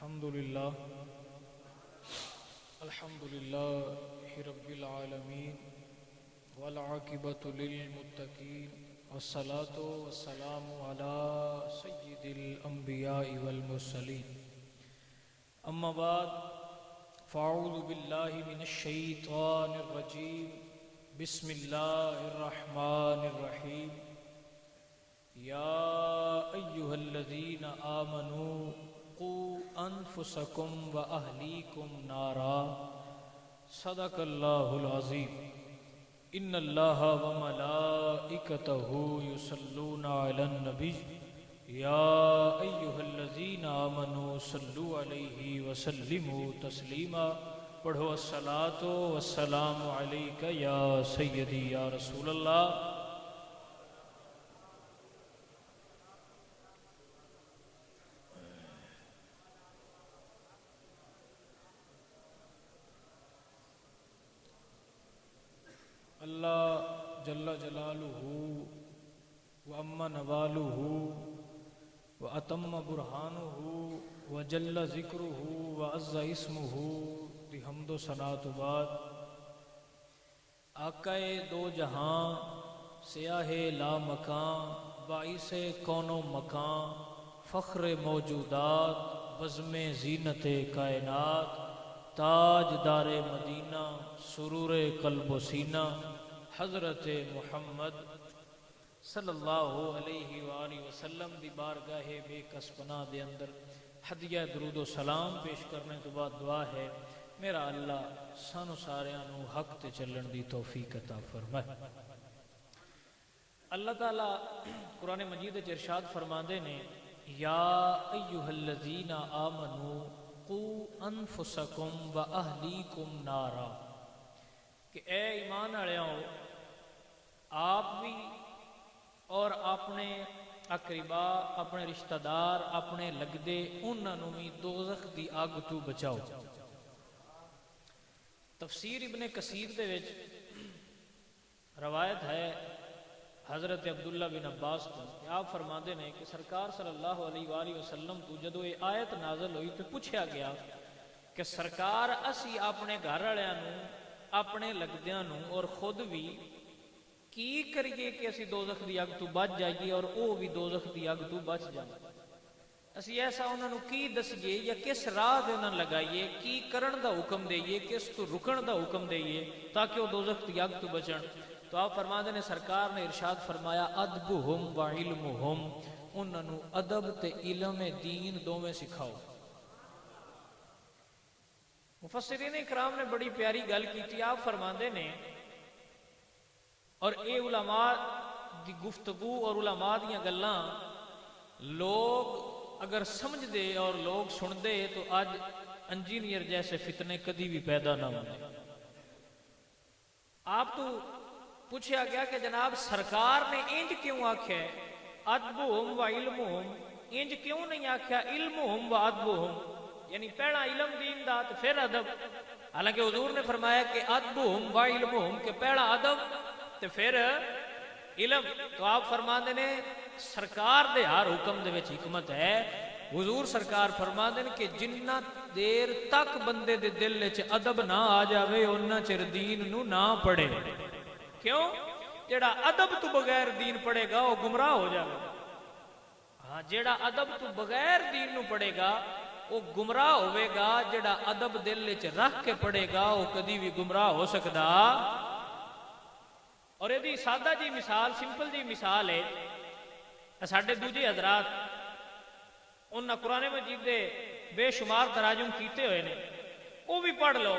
الحمدللہ رب العالمین والعاقبۃ للمتقین والصلاة والسلام علی سید الانبیاء والمرسلین اما بعد فاعوذ باللہ من الشیطان الرجیم بسم اللہ الرحمن الرحیم یا ایہا الذین آمنوا قوا انفسکم و اہلیکم نارا صدق اللہ العظیم ان اللہ و ملائکتہ یصلون علی النبی یا ایہا الذین آمنوا صلوا علیہ وسلموا تسلیما پڑھو الصلاۃ والسلام علیک یا سیدی یا رسول اللہ۔ اللہ جل جلالہ و اما نوالہ و اتم برہانہ و جل ذکرہ و عز اسمہ دی حمد و ثناء بعد آقا دو جہاں سیاہ لا مکان باعث کون و مکان فخر موجودات بزم زینت کائنات تاج دار مدینہ سرور قلب و سینہ حضرت محمد صلی اللہ علیہ وآلہ وسلم دی بارگاہ بے کس پناہ دے اندر ہدیہ درود و سلام پیش کرنے تو بعد دعا ہے میرا اللہ سانو ساریانو حق تے چلن دی توفیق عطا فرمائے۔ اللہ تعالیٰ قرآن مجید ارشاد فرماندے نے یا ایہا الذین آمنوا قوا انفسکم و اہلیکم نارا کہ اے ایمان والےو آپ بھی اور اپنے اقربا اپنے رشتہ دار اپنے لگدے انہوں بھی دوزخ دی آگ تو بچاؤ۔ تفسیر ابن کثیر دے وچ روایت ہے حضرت عبداللہ بن عباس تو کہ آپ فرماندے نے کہ سرکار صلی اللہ علیہ وآلہ وسلم تو جدو یہ آیت نازل ہوئی تو پوچھا گیا کہ سرکار اسی اپنے گھر والوں اپنے لگدیاں اور خود بھی کی کریے کہ اسی دوزخ دی اگ تو بچ جائیے اور او بھی دوزخ دی اگ تو بچ جائے، اسی ایسا انہوں کی دسیے یا کس راہ دے انہوں لگائیے کی کرن دا حکم دئیے کس تو رکن دا حکم دئیے تاکہ وہ دوزخ دی اگ تو بچن۔ تو آپ فرماندے نے سرکار نے ارشاد فرمایا ادبہم و علمہم انہوں ادب تے علم دین دو میں سکھاؤ۔ مفسرین اکرام نے بڑی پیاری گل کی تھی، آپ فرماندے نے اور اے علماء دی گفتگو اور علماء دیاں گلاں لوگ اگر سمجھ دے اور لوگ سن دے تو آج انجینئر جیسے فتنے کدی بھی پیدا نہ ہونے۔ آپ تو پوچھا گیا کہ جناب سرکار نے انج کیوں آکھیا ہے ادبہم و علمہم، انج کیوں نہیں آکھیا علمہم و ادبہم، یعنی پہلا علم دین دا تو پھر ادب، حالانکہ حضور نے فرمایا کہ ادبہم و علمہم کہ پہلا ادب تو پھر علم۔ تو آپ فرماندے نے سرکار دے ہر حکم دے وچ حکمت ہے۔ حضور سرکار فرماندے نے کہ جنہ دیر تک بندے دے دل وچ ادب نہ آ جاوے انہاں چر دین نو نہ پڑھے۔ کیوں؟ جڑا ادب تو بغیر دین پڑھے گا وہ گمراہ ہو جائے گا، ہاں جڑا ادب تو بغیر دین نو پڑھے گا وہ گمراہ ہوئے گا، جڑا ادب دل وچ رکھ کے پڑھے گا وہ کدی بھی گمراہ ہو سکدا۔ اور یہ دی سادہ جی مثال سمپل جی مثال ہے ساڈے دوجے حضرات انہاں قرآن مجید دے بے شمار تراجم کیتے ہوئے نے وہ بھی پڑھ لو،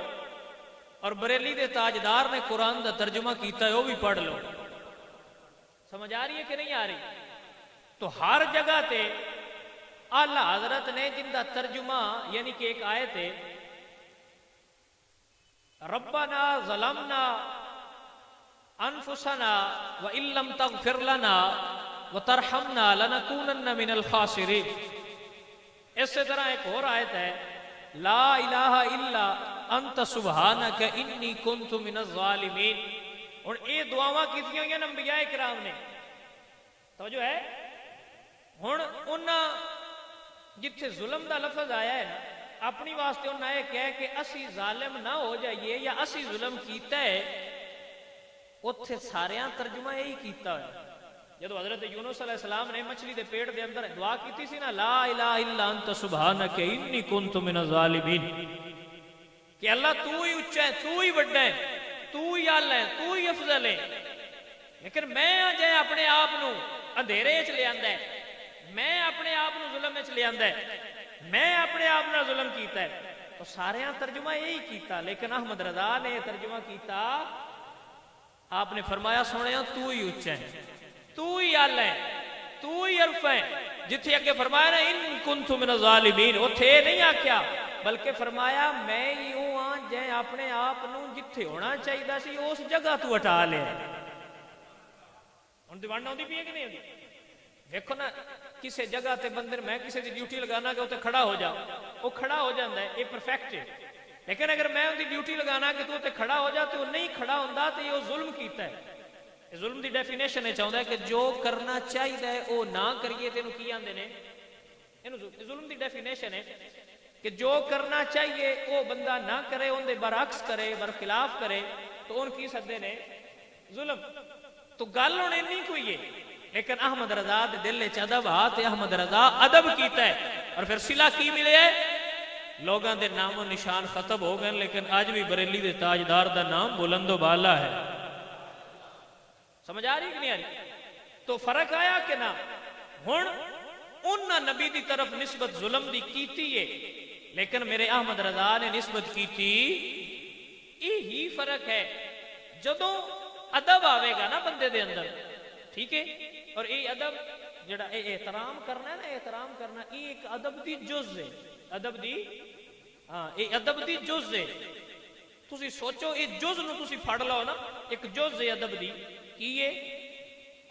اور بریلی دے تاجدار نے قرآن دا ترجمہ کیتا ہے وہ بھی پڑھ لو۔ سمجھ آ رہی ہے کہ نہیں آ رہی؟ تو ہر جگہ تے اعلیٰ حضرت نے جن دا ترجمہ یعنی کہ ایک آیت ہے ربنا ظلمنا انفسنا وان لم تغفر لنا وترحمنا لنکونن من الخاسرین، اسی طرح ایک اور آیت ہے لا الہ الا انت سبحانک انی کنت من الظالمین۔ اور یہ دعاواں کیتیاں ہوئی ہیں انبیاء کرام نے، توجہ ہے۔ ہن انہاں جتھے ظلم دا لفظ آیا ہے نا اپنی واسطے انہوں نے کہا کہ اسی ظالم نہ ہو جائیے یا اسی ظلم کیتا ہے، اتھے ساریاں ترجمہ یہی کیتا ہے۔ جدو حضرت یونس علیہ السلام نے مچھلی دے پیٹ دے اندر دعا کیتی سی نا، لا الہ الا انت سبحانک انی کنت من الظالمین، کہ اللہ تو ہی اچھا ہے، تو ہی بڑا ہے، تو ہی اعلی ہے، تو ہی افضل ہے، لیکن میں جائے اپنے آپ نو اندھیرے چ لے آندا ہے، میں اپنے آپ نو ظلم چ لے آندا ہے، میں اپنے آپ نال ظلم کیتا ہے۔ تو سارے ترجمہ یہی کیتا، لیکن احمد رضا نے ترجمہ کیتا، آپ نے فرمایا سونے تو ہی اچھا ہے، تو ہی اعلی ہے، تو ہی عرف ہے۔ جتھے اگے فرمایا نا ان کنت من الظالمین، اتھے نہیں آکھیا بلکہ فرمایا میں ہی ہوں ہاں جے اپنے آپ نو جتھے ہونا چاہیے سی اس جگہ تو ہٹا لیا۔ ہن دیوانہ ہوندی پئی ہے کہ نہیں ہوندی؟ دیکھو نا کسی جگہ تے بندے میں کسی دی ڈیوٹی لگانا کہ اتنے کھڑا ہو جا، وہ کھڑا ہو جاتا ہے، یہ پرفیکٹ ہے، لیکن اگر میں ان دی ڈیوٹی لگانا کہ تو اتنے کھڑا ہو جا تو وہ نہیں کھڑا ہوندا تو یہ ظلم کیتا ہے۔ ظلم دی ڈیفینیشن ہے چاہتا ہے کہ جو کرنا چاہیے وہ نہ کریے، تینوں کی آندے نے، ظلم دی ڈیفینیشن ہے کہ جو کرنا چاہیے وہ بندہ نہ کرے، ان دے برعکس کرے، برخلاف کرے، تو ان کی سدے نے ظلم۔ تو گل ہوں نہیں کوئی ہے، لیکن احمد رضا دے دل چ ادب آ تے احمد رضا ادب کیتا ہے، اور پھر صلہ کی ملے ہے، لوگاں دے نام و نشان ختم ہو گئے، لیکن آج بھی بریلی دے تاجدار دا نام بلند و بالا ہے۔ سمجھ آ رہی کہ نہیں آ رہی؟ تو فرق آیا کہ نہ؟ ہن انہاں نبی دی طرف نسبت ظلم دی کیتی ہے، لیکن میرے احمد رضا نے نسبت کیتی، یہی فرق ہے۔ جدوں ادب آوے گا نا بندے دے اندر، ٹھیک ہے، اور یہ ادب جڑا احترام کرنا ہے نا، احترام کرنا یہ ایک ادب دی جز ہے، ادب دی، ہاں یہ ادب دی جز ہے۔ تسی سوچو یہ جز نو تسی پھڑ لو نا، ایک جز ہے ادب دی، کی ہے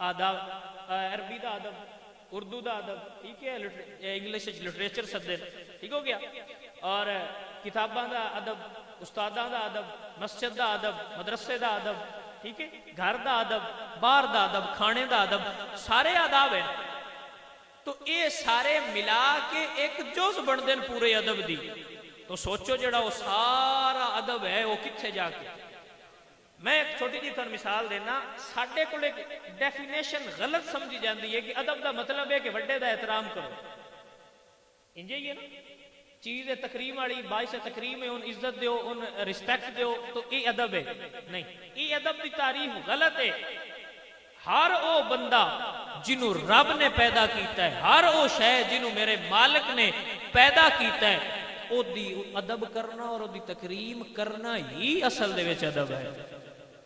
آداب، عربی دا ادب، اردو دا ادب، ٹھیک ہے، انگلش لٹریچر سدے، ٹھیک ہو گیا، اور کتاباں دا ادب، استاداں دا ادب، مسجد دا ادب، مدرسے دا ادب، ٹھیک ہے، گھر دا ادب، باہر دا ادب، کھانے دا ادب، سارے آداب ہیں۔ تو یہ سارے ملا کے ایک جز بن دین پورے ادب دی۔ تو سوچو جڑا وہ سارا ادب ہے وہ کتھے جا کے، میں ایک چھوٹی جی تن مثال دینا، ساڈے کول ایک ڈیفینیشن غلط سمجھی جاندی ہے کہ ادب دا مطلب ہے کہ بڑے دا احترام کرو، انجے ہی ہے نا، چیز تکریم والی باعث تکریم ہے، ان عزت دیو، ان رسپیکٹ دیو، تو یہ ادب ہے، نہیں، یہ ادب دی تعریف غلط ہے۔ ہر او بندہ جنہوں رب نے پیدا کیتا ہے، ہر او شے جنہوں میرے مالک نے پیدا کیتا ہے، او دی ادب کرنا اور او دی تکریم کرنا ہی اصل دے وچ ادب ہے۔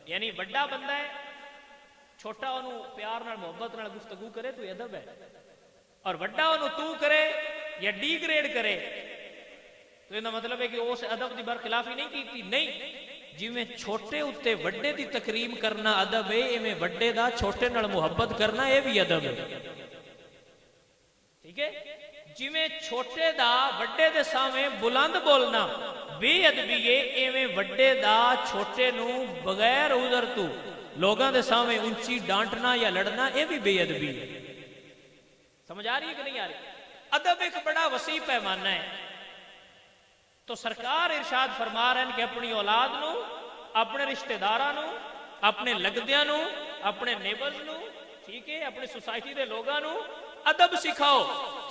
یعنی بڑا بندہ ہے، چھوٹا انہوں پیار نال محبت نال گفتگو کرے تو ادب ہے، اور بڑا انہوں تو کرے یا ڈی گریڈ کرے تو یہ مطلب ہے کہ اس ادب دی برخلافی نہیں کیتی، نہیں، جی میں چھوٹے اتے وڈے دی تکریم کرنا ادب ہے، میں وڈے دا چھوٹے نال محبت کرنا یہ بھی ادب ہے، ٹھیک ہے، جی میں چھوٹے دا وڈے دے سامنے بلند بولنا بے ادبی ہے، ایویں وڈے دا چھوٹے نو بغیر عذر تو لوگاں دے سامنے اونچی ڈانٹنا یا لڑنا یہ بھی بے ادبی ہے۔ سمجھ آ رہی ہے کہ نہیں آ رہی؟ ادب ایک بڑا وسیع پیمانہ ہے۔ تو سرکار ارشاد فرما رہے ہیں کہ اپنی اولاد نو، اپنے رشتہ داراں نو، اپنے لگدیاں نو، اپنے نیبرز نو، ٹھیک ہے، اپنی سوسائٹی دے لوگاں نو ادب سکھاؤ۔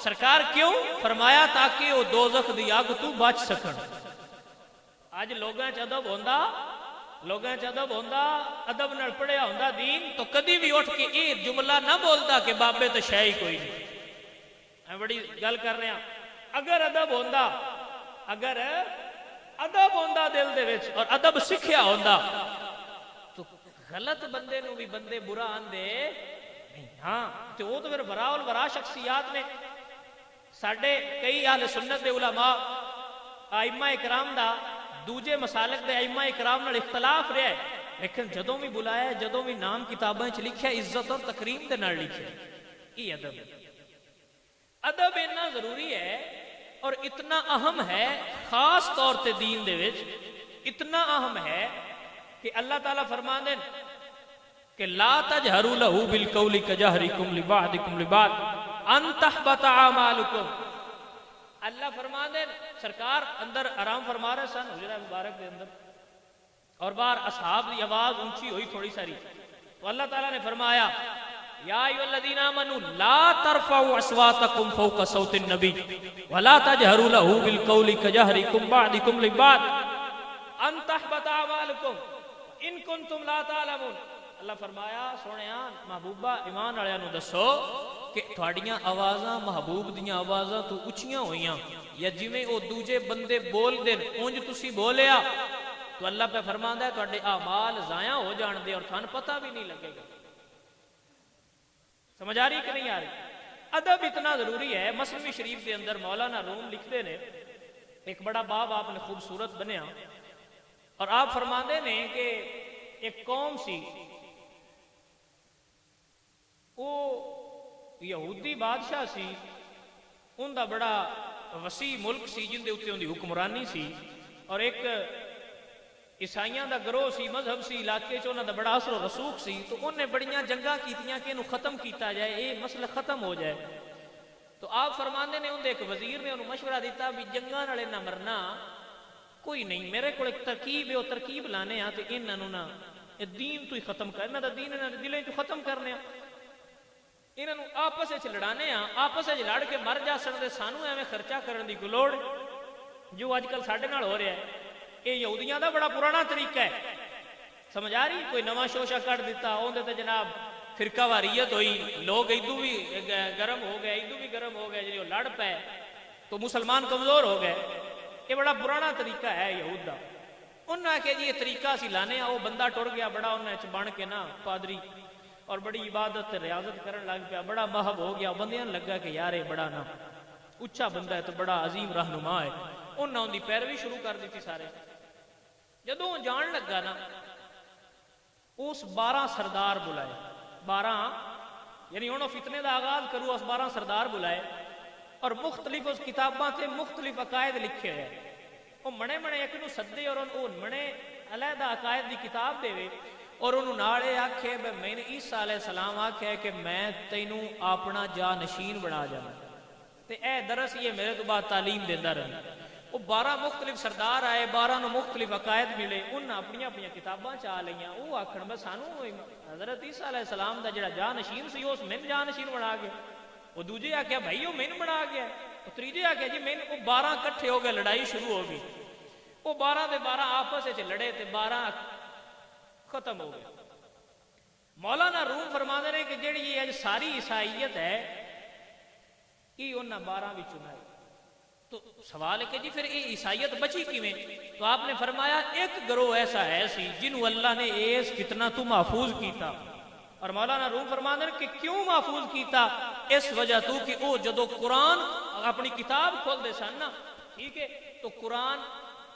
سرکار کیوں؟ فرمایا تاکہ وہ دوزخ دی اگ تو بچ سکن۔ آج لوگاں چ ادب ہوندا، لوگاں چ ادب ہوندا، ادب نال پڑھیا ہوندا دین، تو کدی بھی اٹھ کے یہ جملہ نہ بولدا کہ بابے تو شے ہی کوئی نہیں۔ میں بڑی گل کر رہا، اگر ادب ہوندا، اگر ادب ہوندا دل دے وچ اور ادب سکھیا ہوندا تو غلط بندے نو بھی بندے برا آندے نہیں، ہاں تو وہ تو پھر برا الورا شخصیات نے۔ ساڈے کئی اہل سنت دے علماء ائمہ اکرام دا دوجے مسالک دے ائمہ اکرام نال اختلاف رہا ہے، لیکن جدوں بھی بلایا، جدوں بھی نام کتاباں چ لکھیا عزت اور تکریم دے نال لکھیا، یہ ادب ہے۔ ادب اتنا ضروری ہے اور اتنا اہم ہے، خاص طور تے دین دے وچ اتنا اہم ہے کہ اللہ تعالیٰ فرماندے کہ لا تجہروا لہ بالقول کجہرکم لبعضکم لبعض ان تحبط اعمالکم۔ اللہ فرماندے سرکار اندر آرام فرما رہے سن حجرہ مبارک کے اندر، اور باہر اصحاب کی آواز اونچی ہوئی تھوڑی ساری، تو اللہ تعالیٰ نے فرمایا یا ایھا الذین آمنوا لا ترفعوا اصواتکم فوق صوت النبی ولا تجہروا لہ بالقول کجہرکم بعضکم لبعض ان تحبط اعمالکم ان کنتم لا تعلمون۔ اللہ فرمایا سونیا محبوبہ ایمان والےاں نوں دسو کہ تھوڑیاں آوازاں محبوب دیاں آوازاں تو اچھیاں ہوئیاں یا جویں او دوجے بندے بول دین اونج تسی بولیا تو اللہ پہ فرماندا ہے تواڈے اعمال ضائع ہو جان دے اور تھانوں پتہ بھی نہیں لگے گا۔ سمجھ آ رہی کہ نہیں آ رہی؟ ادب اتنا ضروری ہے۔ مثنوی شریف کے اندر مولانا روم لکھتے نے ایک بڑا باب آپ نے خوبصورت بنیا، اور آپ فرماندے نے کہ ایک قوم سی، وہ یہودی بادشاہ سی، ان دا بڑا وسیع ملک سی جن دے اوتے ان دی حکمرانی سی، اور ایک عیسائیاں دا گروہ سی، مذہب سی، علاقے چ انہاں دا بڑا اثر و رسوخ سی، تو انہیں بڑیاں جنگاں کیتیاں کہ انہوں ختم کیتا جائے، یہ مسئلہ ختم ہو جائے۔ تو آپ فرماندے نے اندر ایک وزیر نے انہوں مشورہ دیتا بھی جنگاں نالے نہ مرنا کوئی نہیں، میرے کو ایک ترکیب ہے، وہ ترکیب لانے ہاں تے انہوں نہ دین تو ہی ختم کرنا، دا دین انہوں نے دلیں تو ختم کرنے ہاں، انہوں آپس وچ لڑانے ہاں، آپس وچ لڑ کے مر جا سکدے، سانو ایویں خرچہ کرن دی کوئی لوڑ جو اج کل ساڈے نال ہو رہا ہے۔ یہ یہودیاں دا بڑا پرانا طریقہ ہے، سمجھ آ رہی؟ کوئی نواں شوشہ کٹ دیتا اندر تے جناب فرقہ واریت ہوئی، لوگ ادو بھی گرم ہو گئے، ادو بھی گرم ہو گئے، جی لڑ پے تو مسلمان کمزور ہو گئے۔ یہ بڑا پرانا طریقہ ہے یہود دا۔ انہوں نے آخیا جی یہ طریقہ اسی لانے وہ بندہ ٹر گیا بڑا انہیں بن کے نا پادری، اور بڑی عبادت ریاضت کرن لگ پیا، بڑا محب ہو گیا، بندیاں لگا کہ یار یہ بڑا نا اچھا بندہ ہے تو بڑا عظیم رہنما ہے، انہوں نے پیروی شروع کر دیتی سارے۔ جدوں جان لگا نا اس 12 سردار بلائے، 12 یعنی انہوں فتنے دا آغاز کرو، اس 12 سردار بلائے، اور مختلف اس کتاباں تے مختلف عقائد لکھے ہیں، وہ منے منے ایک نو سدے اور وہ منے علیحدہ عقائد دی کتاب دے وے، اور انہوں نالے آکھے میں نے عیسیٰ علیہ السلام آکھے کہ میں تینوں اپنا جانشین بنا جانا، تے اے درس یہ میرے تو بعد تعلیم دیندہ رہی۔ وہ 12 مختلف سردار آئے، 12 نو مختلف عقائد ملے، انہاں اپنی اپنی کتاباں چاہ لیاں، وہ آکھن بس سانو حضرت عیسیٰ علیہ السلام دا جڑا جانشین سی اس میں جانشین بنا گیا، وہ دوجے آکھیا بھائی وہ میں بنا گیا، وہ تیجے آکھیا جی میں، وہ 12 کٹھے ہو گئے، لڑائی شروع ہو گئی، وہ 12 دے 12 آپس وچ لڑے تے 12 ختم ہو گئے۔ مولانا روم فرماندے نے کہ جڑی یہ اج ساری عیسائیت ہے یہ انہاں 12 وچوں ہے۔ تو سوال ہے کہ جی پھر یہ عیسائیت بچی کیویں؟ تو آپ نے فرمایا ایک گروہ ایسا ہے سی جنہوں اللہ نے اس فتنہ تو محفوظ کیتا، اور مولانا روم فرماندے نے کہ کیوں محفوظ کیتا؟ اس وجہ تو کہ وہ جدو قرآن اپنی کتاب کھول دے سن نا، ٹھیک ہے، تو قرآن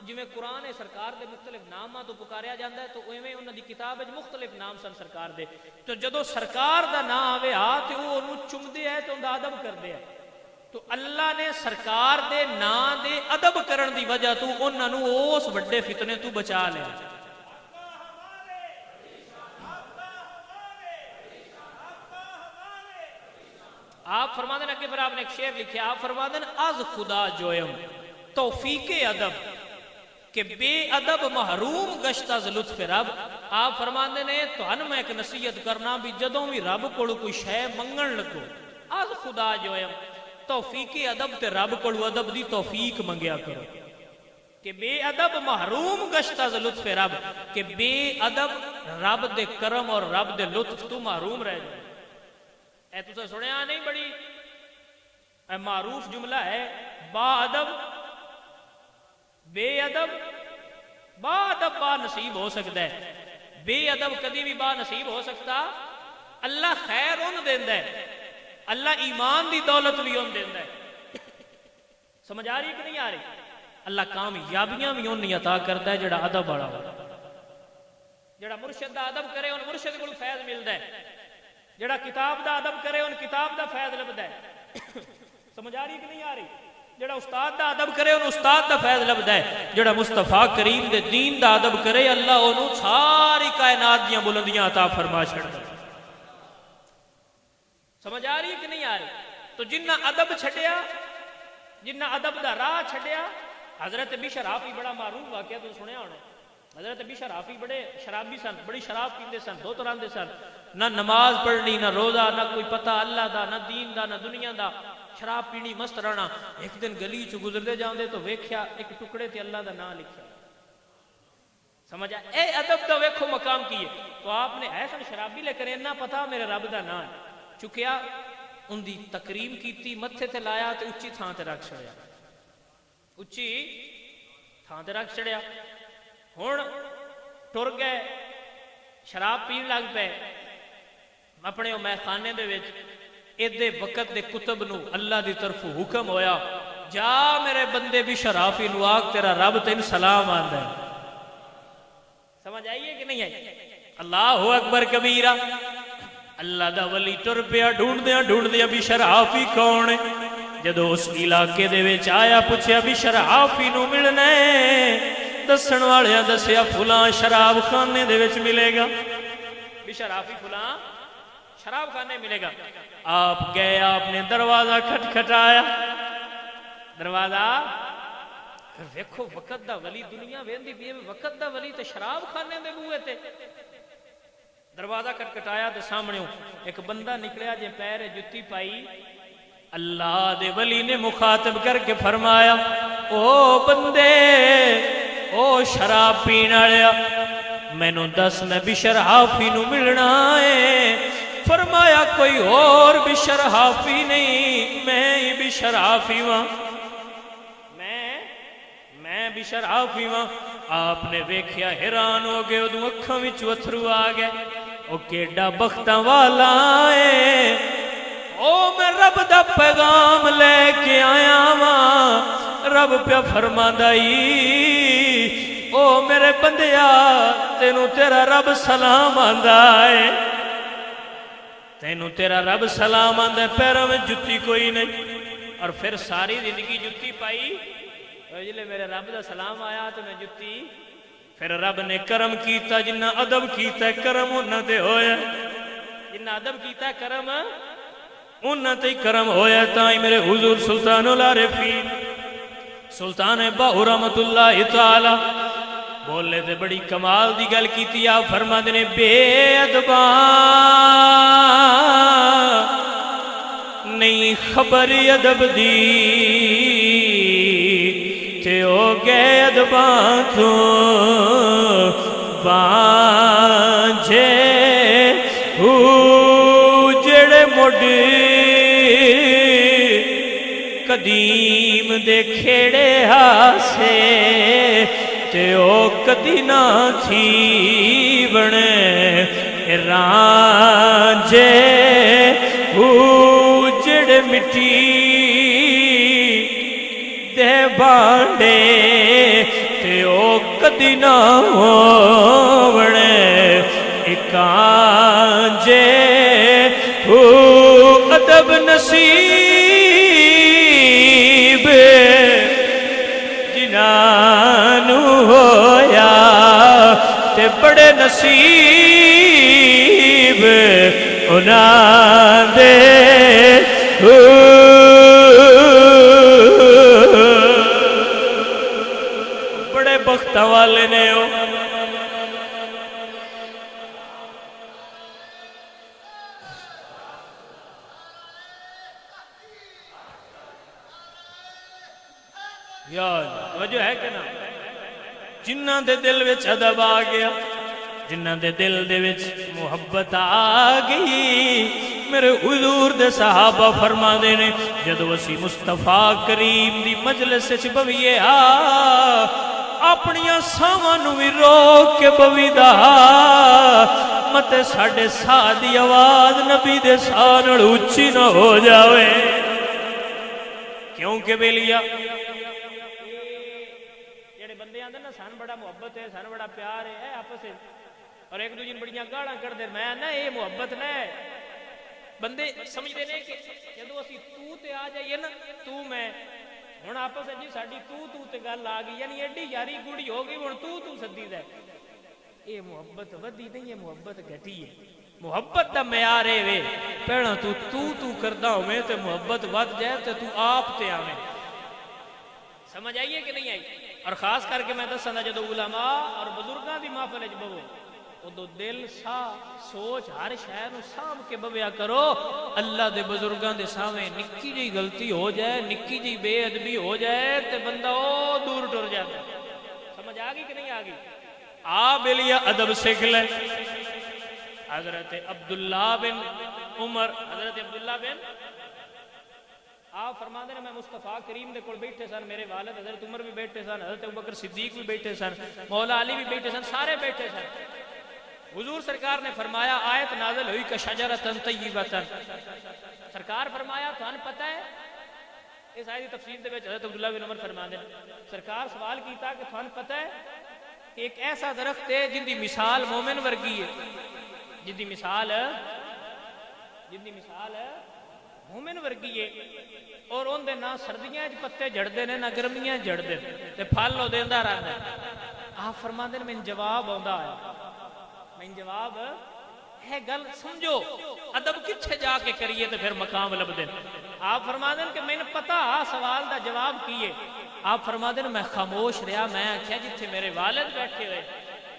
جویں قرآن ہے سرکار دے مختلف ناماں تو پکاریا جاندہ ہے، تو اوویں انہاں دی کتاب وچ مختلف نام سن سرکار دے، تو جدو سرکار دا نام آوے آ تے وہ انہوں چمدے ہے تو انہاں ادب کردے ہے، تو اللہ نے سرکار دے نا دے ادب کرن دی وجہ تو انہاں نو اس بڑے فتنے تو بچا لیا۔ آپ فرماندے ہیں کہ پھر آپ نے ایک شعر لکھیا، آپ فرماندے ہیں از خدا جویم توفیق ادب کہ بے ادب محروم گشت از لطف رب۔ آپ فرماندے نے تو ہن میں ایک نصیحت کرنا بھی جدوں بھی رب کول کوئی شے منگن لگو از خدا جویم توفیق ادب تے رب کول ادب دی توفیق منگیا کرو، کہ بے ادب محروم گشت از لطف رب، کہ بے ادب رب دے کرم اور رب دے لطف تو محروم رہ جائے۔ اے تو سنیا نہیں بڑی معروف جملہ ہے، با ادب بے ادب، با ادب با نصیب ہو سکتا ہے، بے ادب کدی بھی با نصیب ہو سکتا، اللہ خیر ان دیندہ ہے، اللہ ایمان دی دولت بھی ان دیندہ ہے۔ سمجھ آ رہی کہ نہیں آ رہی؟ اللہ کامیابیاں بھی ان عطا کرتا ہے جڑا ادب بڑا ہو، جڑا مرشد دا ادب کرے ان مرشد کو فیض ملتا ہے، جڑا کتاب دا ادب کرے ان کتاب دا فیض لبدا ہے۔ سمجھ آ رہی کہ نہیں آ رہی؟ جڑا استاد دا ادب کرے ان استاد دا فیض لبدا ہے، جڑا مصطفیٰ کریم دے دین دا ادب کرے اللہ انہوں ساری کائنات دیاں بلندیاں عطا فرما چھڑتا ہے۔ سمجھ آ رہی کہ نہیں آ رہی؟ تو جنہ ادب چھڑیا، جنہ ادب دا راہ چھڑیا، حضرت بشر آپ ہی بڑا معروف واقعہ تو سنیا ہونا. حضرت بشر آپ ہی بڑے شرابی سن, بڑی شراب پیندے سن, دو طرح دے سن, نہ نماز پڑھنی, نہ روزہ, نہ کوئی پتہ اللہ دا, نہ دین دا, نہ دنیا دا, شراب پینی, مست رہنا. ایک دن گلی چ گزرتے جاندے تو ویکھیا ایک ٹکڑے تے اللہ دا نام لکھیا. سمجھا اے ادب دا ویکھو مقام کی ہے. تو آپ نے ایسا شرابی لے کر اتنا پتا میرے رب دا نام ہے, چکیا ان دی تکریم کیتی, متھے تے لایا تے اچھی تھان تے رکھ چھڑیا, اچھی تھان تے رکھ چھڑیا. ہن ٹر گئے, شراب پین لگ پے اپنے میں خانے دے وچ. ایدے وقت دے کتب نو اللہ دی طرف حکم ہویا, جا میرے بندے بھی شرافی نو آگ تیرا رب تین سلام آندا ہے. سمجھ آئیے کہ نہیں آئی؟ اللہ اکبر کبیرہ. اللہ دا ولی ٹر پیا ڈھونڈدیا بھی شرافی کون ہے. جدو اس علاقے دے وچ آیا پوچھیا بھی شرافی نو ملنا ہے, دسن والے دسیا فلاں شراب خانے دے وچ ملے گا, بھی شرافی فلاں شراب خانے ملے گا. آپ گئے, آپ نے دروازہ کھٹکھٹایا, دروازہ ویکھو وقت دا ولی دنیا ویندی پئی وقت دا ولی تے شراب خانے دے بوئے تے. دروازہ کھٹکھٹایا تے سامنے ایک بندہ نکلیا جے پیر جتی پائی. اللہ دے ولی نے مخاطب کر کے فرمایا, او بندے, او شراب پین والیا, مینوں دس میں بشر حافی نو ملنا ہے. فرمایا کوئی اور بشر حافی نہیں, میں ہی بشر حافی ہاں, میں بشر حافی ہاں. آپ نے ویکھیا حیران ہو گئے, ادوں اکھاں وچ اتھرو آ گئے. او کیڈا بختاں والا ہے, او میں رب دا پیغام لے کے آیا ہاں. رب پیا فرماندا ای, او میرے بندیا تینوں تیرا رب سلام آندا ہے, تینوں تیرا رب سلام آندا ہے. پیروں میں جتی کوئی نہیں, اور پھر ساری زندگی جتی پائی. جلے میرے رب دا سلام آیا تو میں جتی. پھر رب نے کرم کیتا, جنہ ادب کیتا ہے کرم انہاں تے ہویا, جنہ ادب کیتا ہے کرم انہاں تے کرم ہویا. تائیں میرے حضور سلطان العارفین سلطان باہو رحمت اللہ تعالی بولے تے بڑی کمال دی گل کیتی. آپ فرماندے نے بے ادباں نہیں خبر ادب دی, تے ہو گئے ادباں تو بانجھے ہو جڑے مڈ قدیم دے کھیڑے ہاسے, تے او کدی نہ تھی بنے رانجھے ہو جڑے مٹی دے بانڈے, تے او کدی نہ ہوونے اکانجے ہو ادب نصیب جنانو ہویا, تے بڑے نصیب انہاں دے بختہ والے نے ہو. یار وجہ ہے کہ نا, جنہ دے دل وچ ادب آ گیا, جنہ دے دل دے وچ محبت آ گئی. میرے حضور دے صحابہ فرما دے نے, جدو اسی مصطفیٰ کریم دی مجلس وچ بویے اپنیاں ساواں نو وی روک کے بویدا, مت ساڈے ساہ دی آواز نبی دے ساہ نال اونچی نہ ہو جاوے. کیونکہ بیلیا جڑے بندے آندے نا سان بڑا محبت ہے, سان بڑا پیار ہے آپس وچ, اور ایک دوجے بڑیاں گالاں کردے, میں نہ اے محبت نہ ہے. بندے سمجھدے نے کہ جدوں اسی تو تے آ جائیے نا, تو میں ہن آپس جی ساڈی تو تے گل آ گئی, یعنی ایڈی یاری گوڑی ہو گئی, ہن تو سدی دا. اے محبت ودی نہیں, یہ محبت گھٹی ہے. محبت دا معیار اے وے پہلا تو کردا ہوے تے محبت ود جائے تے تو آپ تے آویں. سمجھ آئیے کہ نہیں آئی؟ اور خاص کر کے میں دساں جدو علماء اور بزرگاں دی محفل وچ بہو ادو دل سا سوچ ہر شے نو سامھ کے بویا کرو. اللہ دے بزرگاں دے سامنے نکی جی غلطی ہو جائے, نکی جی بے ادبی ہو جائے تے بندہ او دور ٹر جاتا ہے. سمجھ آ گئی کہ نہیں آ گئی؟ آپ لیا ادب سیکھ لیں. حضرت عبداللہ بن عمر, حضرت عبداللہ بن, آپ فرما دے میں مصطفیٰ کریم دے کول بیٹھے سن, میرے والد حضرت عمر بھی بیٹھے سن, حضرت ابوبکر صدیق بھی بیٹھے سن, مولا علی بھی بیٹھے سن, سارے بیٹھے سن. حضور سرکار نے فرمایا آیت نازل ہوئی کہ شجرۃ طیبۃ. سرکار فرمایا تھان پتہ ہے, اس آیت کی تفسیر دے وچ حضرت عبداللہ بن عمر فرما دے سرکار سوال کیتا کہ تھان پتہ ہے کہ ایک ایسا درخت ہے جن دی مثال مومن ورگی ہے, جن دی مثال مومن ورگی ہے, اور ان دے نہ سردیاں وچ پتے جھڑدے نے نہ گرمیاں جھڑدے تے پھل او دیندا رہندا ہے. آپ فرماندے نے مین جواب آوندا ہے, مین جواب ہے گل سمجھو ادب کتھے جا کے کریے تے پھر مقام لبدے. آپ فرماندے کہ مین پتہ سوال دا جواب کی ہے. آپ فرماندے میں خاموش رہیا, میں آکھیا جتھے میرے والد بیٹھے ہوئے,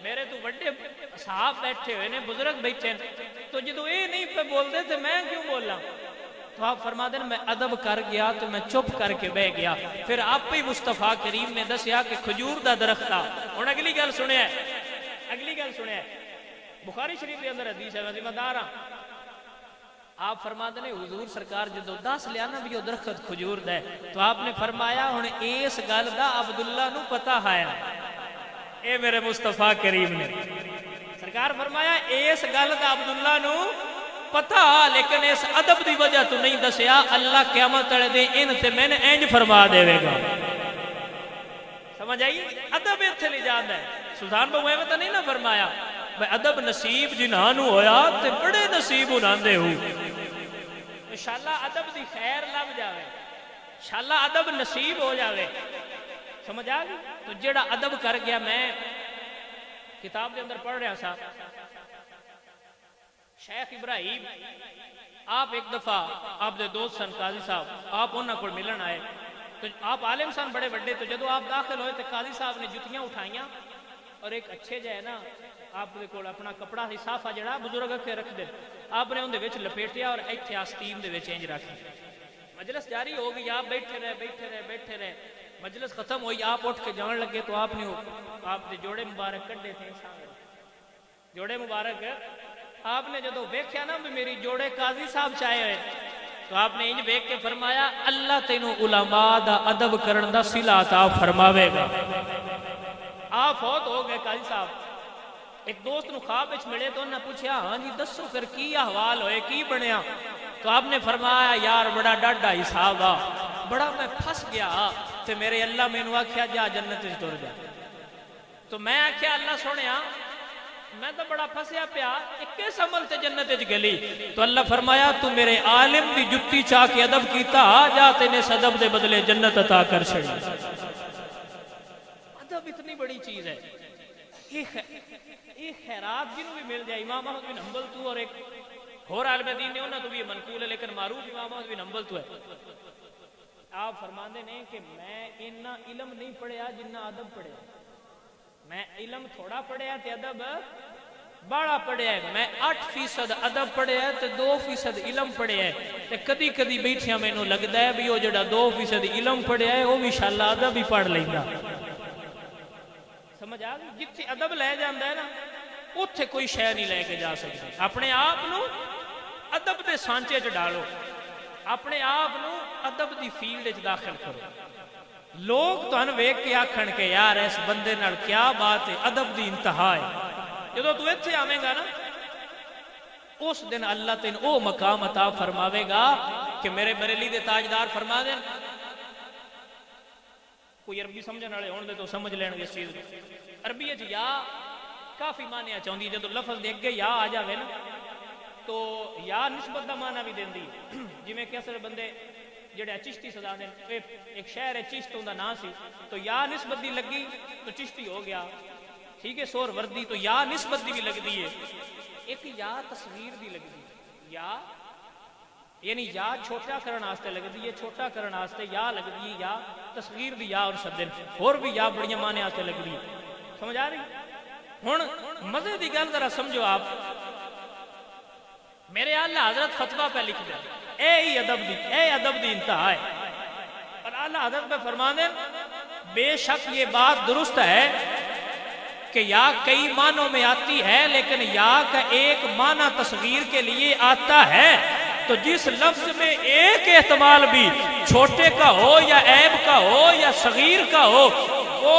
میرے تو بڑے صاحب بیٹھے ہوئے نے, بزرگ بیٹھے ہیں, تو جدو یہ نہیں پہ بول دے تو میں کیوں بولا؟ تو آپ فرما دیں میں ادب کر گیا تو میں چپ کر کے بہ گیا. پھر آپ ہی مصطفیٰ کریم نے دسیا کہ کھجور دا درخت تھا. ہن اگلی گل سنیا, اگلی گل سنیا, بخاری شریف کے اندر حدیث ہے, میں ذمہ دار ہاں. آپ فرما دیں حضور سرکار جدو دس لیا نا بھی وہ درخت کھجور دا ہے, تو آپ نے فرمایا ہن اس گل دا عبداللہ نو پتہ ہے. اے میرے مصطفیٰ کریم نے سرکار فرمایا اس گل دا عبداللہ نو پتہ, لیکن اس ادب دی وجہ تو نہیں دسیا. اللہ قیامت والے دن ان تے میں نے انج فرما دے گا. سمجھ آئی؟ ادب ایتھے لے جاندا ہے. سلطان بہو ایویں تو نہیں نہ فرمایا بھائی ادب نصیب جنہاں نو ہویا تے بڑے نصیب انہاں دے ہو. انشاءاللہ ادب دی خیر لب جاوے, انشاءاللہ ادب نصیب ہو جاوے. سمجھ آ گئی؟ تو جڑا ادب کر گیا, میں کتاب دے اندر پڑھ رہا سا, شیخ ابراہیم آپ ایک دفعہ آپ دے دوست سن قاضی صاحب, آپ انہاں کو ملن آئے, تو آپ عالم سن بڑے بڑے, تو جدو آپ داخل ہوئے تو قاضی صاحب نے جتیاں اٹھائیاں اور ایک اچھے جائے نا آپ دے کول اپنا کپڑا ہی صافہ جڑا بزرگ کے رکھ دے, آپ نے ان دے وچ لپیٹیا اور ایتھے آستین دے وچ انج رکھ. مجلس جاری ہو گئی, آپ بیٹھے رہے, مجلس ختم ہوئی, آپ اٹھ کے جان لگے تو آپ نے آپ دے جوڑے مبارک کڈے تھے, جوڑے مبارک آپ نے جدو ویکھیا نا بھی میری جوڑے قاضی صاحب چاہے ہوئے, تو آپ نے انج ویکھ کے فرمایا اللہ تینوں علماء دا ادب کرن دا صلہ عطا فرماوے گا. آپ فوت ہو گئے قاضی صاحب. ایک دوست نو خواب وچ ملے تو انہاں پوچھیا ہاں جی دسو پھر کی احوال ہوئے, کی بنیا؟ تو آپ نے فرمایا یار بڑا ڈاڈا حساب آ, بڑا میں پھس گیا تے میرے اللہ مینوں آکھیا جا جنت وچ ٹر جا. تو میں آکھیا اللہ سونیا میں تو بڑا پھسیا پیا, کس عمل تے جنت وچ گلی؟ تو اللہ فرمایا تو میرے عالم دی جتی چاہ کے ادب کیتا, جا تینے اس ادب دے بدلے جنت عطا کر چھڑی. ادب اتنی بڑی چیز ہے. یہ خیرات جنہوں بھی مل جائے, امام احمد بن حنبل تو اور ایک اور عالم دین نے انہوں تو بھی یہ منقول ہے, لیکن معروف امام احمد بن حنبل تو ہے. آپ فرماندے نے کہ میں اتنا علم نہیں پڑھیا جنہ ادب پڑھیا. میں علم تھوڑا پڑھیا تے ادب بڑا پڑھیا ہے. میں 8% ادب پڑھیا ہے تے 2% علم پڑھیا ہے. تے کدی کدی بیٹھیا مینوں لگدا ہے بھی وہ جڑا 2% علم پڑھیا ہے وہ بھی انشاءاللہ ادب ہی پڑھ لیندا. سمجھ آ گئی؟ جتھے ادب لے جاندا ہے نا اوتھے کوئی شے نہیں لے کے جا سکتی. اپنے آپ نو ادب دے سانچے چ ڈالو, اپنے آپ نو ادب دی فیلڈ وچ داخل کرو. لوگ تو ویکھ کے آکھن کہ یار اس بندے نال کیا بات ہے, ادب دی انتہا ہے. جدو تو ایتھے آویں گا نا اس دن اللہ تین او مقام عطا فرماوے گا کہ میرے بریلی دے تاجدار فرما دین. کوئی عربی سمجھن والے ہون دے تو سمجھ لین گے اس چیز. عربی وچ یا کافی معنی چاہندی, جدو لفظ دے اگے یا آ جاوے نا تو یا نسبت دا معنی بھی دیندی. جویں کہ اصل بندے جڑے چشتی سزا دین, ایک شہر ہے چشت دا نام سی, تو یا نسبت دی لگی تو چشتی ہو گیا, ٹھیک ہے. سور وردی تو یا نسبت دی بھی لگدی ہے. ایک یا تصویر دی لگدی, یا یعنی یا چھوٹا کرن واسطے لگدی ہے، چھوٹا کرن واسطے یا لگدی ہے، یا تصغیر دی یا اور سدن اور بھی یا بڑیاں معنی واسطے لگدی ہے. سمجھ آ رہی؟ ہن مزے دی گل ذرا سمجھو آپ. میرے اعلی حضرت فتویٰ پہ لکھ دیں، اے ادب دی انتہا ہے. اور اعلی حضرت پہ فرمانے بے شک یہ بات درست ہے کہ یا کئی معنوں میں آتی ہے، لیکن یا کا ایک معنی تصغیر کے لیے آتا ہے. تو جس لفظ میں ایک احتمال بھی چھوٹے کا ہو یا عیب کا ہو یا صغیر کا ہو، وہ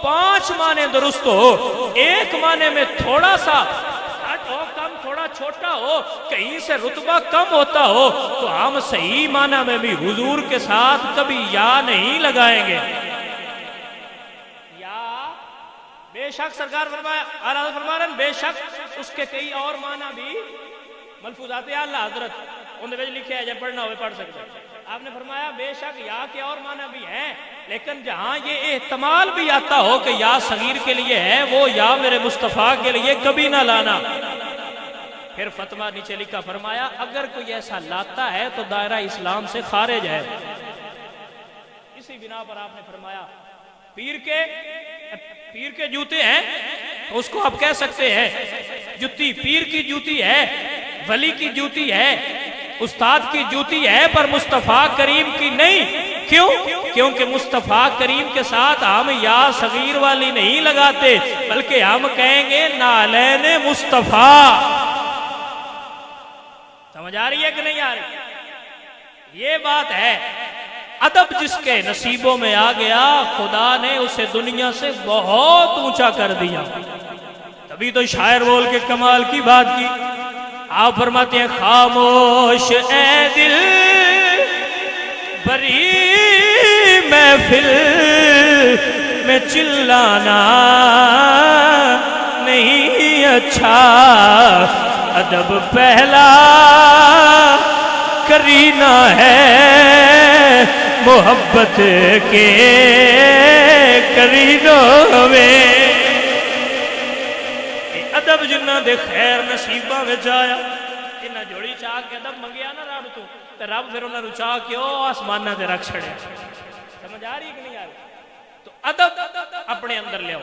5 معنی درست ہو. ایک معنی میں تھوڑا سا ہو کم، تھوڑا چھوٹا ہو، کہیں سے رتبہ کم ہوتا ہو، تو ہم صحیح معنی میں بھی حضور کے ساتھ کبھی یا نہیں لگائیں گے. یا بے شک سرکار فرمایا، اعلیٰ فرما رہے ہیں بے شک اس کے کئی اور معنی بھی ملفوظات اعلیٰ حضرت انہیں ویج لکھے ہے، جب پڑھنا ہوئے پڑھ سکتے ہیں. آپ نے فرمایا بے شک یا کے اور معنی بھی ہیں، لیکن جہاں یہ احتمال بھی آتا ہو کہ یا صغیر کے لیے ہے، وہ یا میرے مصطفیٰ کے لیے کبھی نہ لانا. پھر فتویٰ نیچے لکھا، فرمایا اگر کوئی ایسا لاتا ہے تو دائرہ اسلام سے خارج ہے. اسی بنا پر آپ نے فرمایا پیر کے جوتے ہیں تو اس کو آپ کہہ سکتے ہیں جوتی، پیر کی جوتی ہے، ولی کی جوتی ہے، استاد کی جوتی ہے، پر مصطفیٰ کریم کی نہیں. کیوں؟ کیونکہ مصطفیٰ کریم کے ساتھ ہم یا صغیر والی نہیں لگاتے، بلکہ ہم کہیں گے نالین مصطفیٰ. سمجھ آ رہی ہے کہ نہیں آ رہی؟ یہ بات ہے. ادب جس کے نصیبوں میں آ گیا، خدا نے اسے دنیا سے بہت اونچا کر دیا. تبھی تو شاعر بول کے کمال کی بات کی. آپ فرماتے ہیں خاموش اے دل بری محفل میں چلانا نہیں اچھا، ادب پہلا کرینہ ہے محبت کے کرینوں میں. ادب جنہ دے خیر نصیبہ میں جایا، انہاں جوڑی چاہ کے ادب منگیا نا رب تو رب پھر انہاں چاہ کے او آسمانہ دے رکھ چھڑے. سمجھ آ رہی کہ نہیں آ رہی؟ تو ادب اپنے اندر لے آؤ.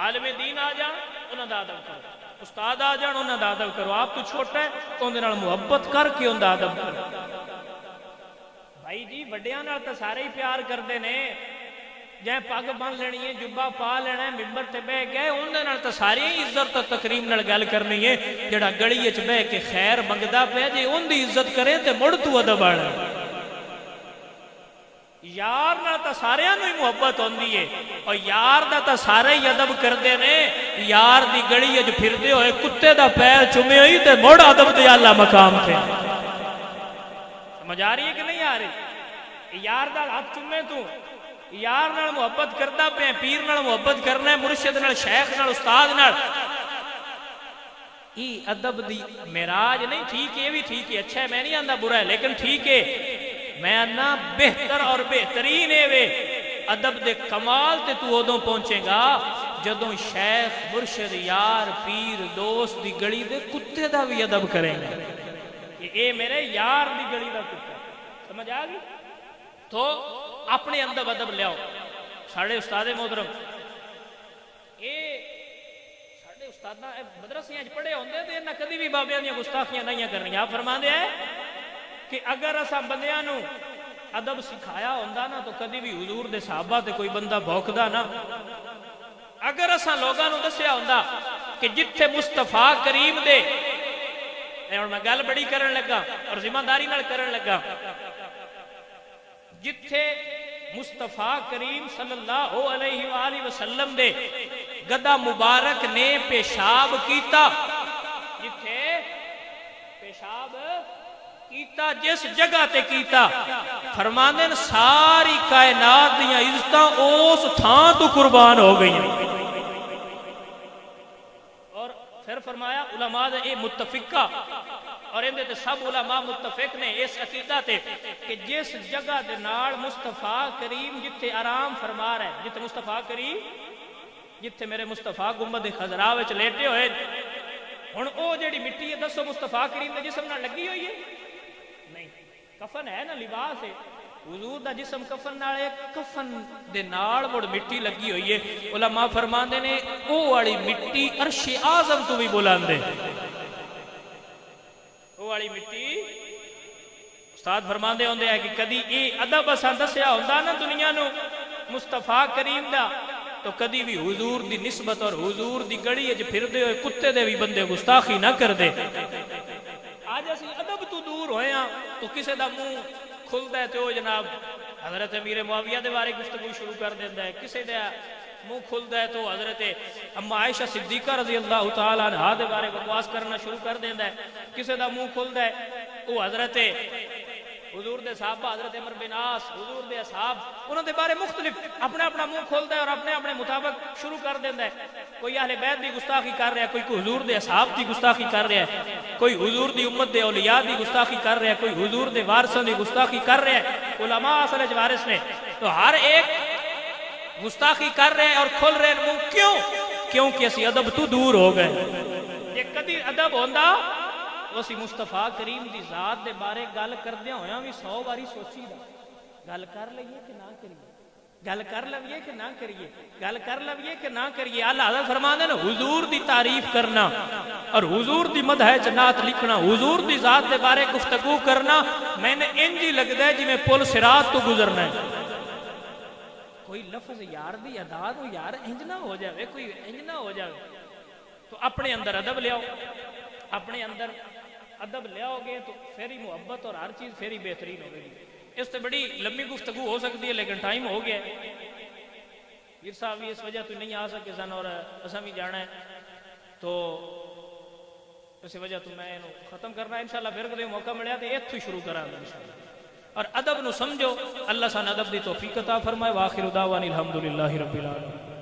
عالم دین آ جان انہاں دا ادب کرو، استاد آ جان انہاں دا ادب کرو. آپ تو چھوٹا ہے تو اندر نال محبت کر کے انہاں دا ادب کرو. بھائی جی وڈیاں نال تے سارے ہی پیار کردے نے، جائیں پگ بن لینی ہے، جبہ پا لینا ہے، ممبر تے بہ گئے اندر نال تے ساری عزت اور تکریم نال گل کرنی ہے. جڑا گلی وچ بہ کے خیر منگدا پیا جے اون دی عزت کرے تے مڑ تو ادب والا. یار نال تے ساریاں نوں ہی محبت ہوندی ہے، اور یار دا تے سارے ہی ادب کردے نے. یار دی گلی وچ پھردے ہوئے کتے دا پیر چومے ہوئی تے مڑ ادب دے اعلی مقام تے. سمجھ آ رہی ہے کہ نہیں آ رہی؟ یار دا ہاتھ چومے تو یار نال محبت کردا پے، پیر نال محبت کرنا ہے، مرشد نال، شیخ نال، استاد نال. یہ ادب دی معراج نہیں. ٹھیک ہے، یہ بھی ٹھیک ہے، اچھا ہے، میں نہیں آندا برا ہے، لیکن ٹھیک ہے میں آنا بہتر اور بہترین ہے وے. ادب دے کمال تے تو ادوں پہنچے گا جدوں شیخ، مرشد، یار، پیر، دوست دی گلی دے کتے دا بھی ادب کریں گا کہ اے میرے یار دی گلی دا کتا. سمجھ آ گئی؟ تو اپنے اندر ادب لے آؤ. ساڑھے استاد محترم ساڑھے استاد مدرسیاں پڑھے ہوندے تے انہاں کدی بھی بابیاں دیاں گستاخیاں نہیں کرنی. آپ فرماندے ہیں کہ اگر اساں بندیاں نوں ادب سکھایا ہوندا نا تو کدی بھی حضور دے صحابہ تے کوئی بندہ بھوکدا نا. اگر اساں لوگاں نوں دسیا ہوندا کہ جتھے مصطفیٰ کریم دے، ہن میں گل بڑی کرن لگا اور ذمہ داری نال کرن لگا، جتھے مصطفیٰ کریم صلی اللہ علیہ وآلہ وسلم دے گدا مبارک نے پیشاب کیتا، جتھے پیشاب کیتا جس جگہ تے کیتا، فرماندے ساری کائنات دیاں عزتاں اس تھان تو قربان ہو گئی. اور پھر فرمایا علماء دے متفقہ، اور اندے تے سب علماء متفق نے اس عقیدہ تے کہ جس جگہ دے نال مصطفیٰ کریم جتھے آرام فرما رہے، جتھے مصطفیٰ کریم، جتھے میرے مصطفیٰ گنبد خضراء وچ لیٹے ہوئے، ہن او جڑی مٹی ہے دسو مصطفیٰ کریم دے جسم نال لگی ہوئی ہے؟ کفن ہے نا لباس ہے حضور دا جسم کفن نال ہے کفن دے نال مڑ مٹی لگی ہوئی ہے علماء فرماندے نے او والی مٹی عرش اعظم تو بھی بلاندے او والی مٹی استاد فرماندے ہوندے ہے کہ کدی اے ادب اساں دسیا ہوندا نا دنیا نو مصطفیٰ کریم دا تو کدی بھی حضور دی نسبت اور حضور دی گڑی وچ پھردے ہوئے کتے دے بھی بندے گستاخی نہ کردے آج اسی ادب تو دور ہوئے ہاں تو کسے دا منہ کھلدا ہے تے او جناب حضرت امیر معاویہ دے بارے گفتگو شروع کر دیندا ہے کسے دا منہ کھلدا ہے تو حضرت اما عائشہ صدیقہ رضی اللہ تعالی عنہا دے بارے بکواس کرنا شروع کر دیندا ہے کسے دا منہ کھلدا ہے او حضرت حضور دے صحابہ حضرت عمر بن عاص حضور دے اصحاب انہوں دے بارے مختلف اپنا اپنا منہ کھولتا ہے اور اپنے اپنے مطابق شروع کر دیتا ہے کوئی اہل بیت دی گستاخی کر رہا ہے کوئی حضور دے اصحاب دی گستاخی کر رہا ہے کوئی حضور دی امت دے اولیاء دی گستاخی کر رہا ہے کوئی حضور دے وارثوں دی گستاخی کر رہا ہے علماء اصل وچ وارث نے تو ہر ایک گستاخی کر رہے ہیں اور کھل رہے ہیں منہ کیونکہ اسی ادب تو دور ہو گئے یہ کدی ادب ہوندا اسی مصطفیٰ کریم دی ذات دے بارے گل کردیا ہویا بھی 100 باری سوچی دا گل کر لئیے کہ نہ کریے گل کر لئیے کہ نہ کریے گل کر لئیے کہ نہ کریے اللہ حضرت فرماندے نے حضور دی تعریف کرنا اور حضور دی مدح وچ نعت لکھنا حضور دی ذات دے بارے گفتگو کرنا میں نے انج ہی لگدا ہے جویں پل صراط تو گزرنا ہے کوئی لفظ یار دی ادا تو یار انج نہ ہو جاوے کوئی انج نہ ہو جاوے تو اپنے اندر ادب لے آؤ اپنے اندر ادب لے آؤ گے تو پھر ہی محبت اور ہر چیز پھر ہی بہترین ہوگی اس سے بڑی لمبی گفتگو ہو سکتی ہے لیکن ٹائم ہو گیا ہے پیر صاحب بھی اس وجہ تو نہیں آ سکے سن اور اساں بھی جانا ہے تو اس وجہ تو میں ختم کرنا ہے انشاءاللہ پھر کدی موقع ملیا تو ایتھوں ہی شروع کراں گا انشاءاللہ اور ادب نو سمجھو اللہ سان ادب دی توفیق عطا فرمائے واخر دعوانا الحمدللہ رب العالمین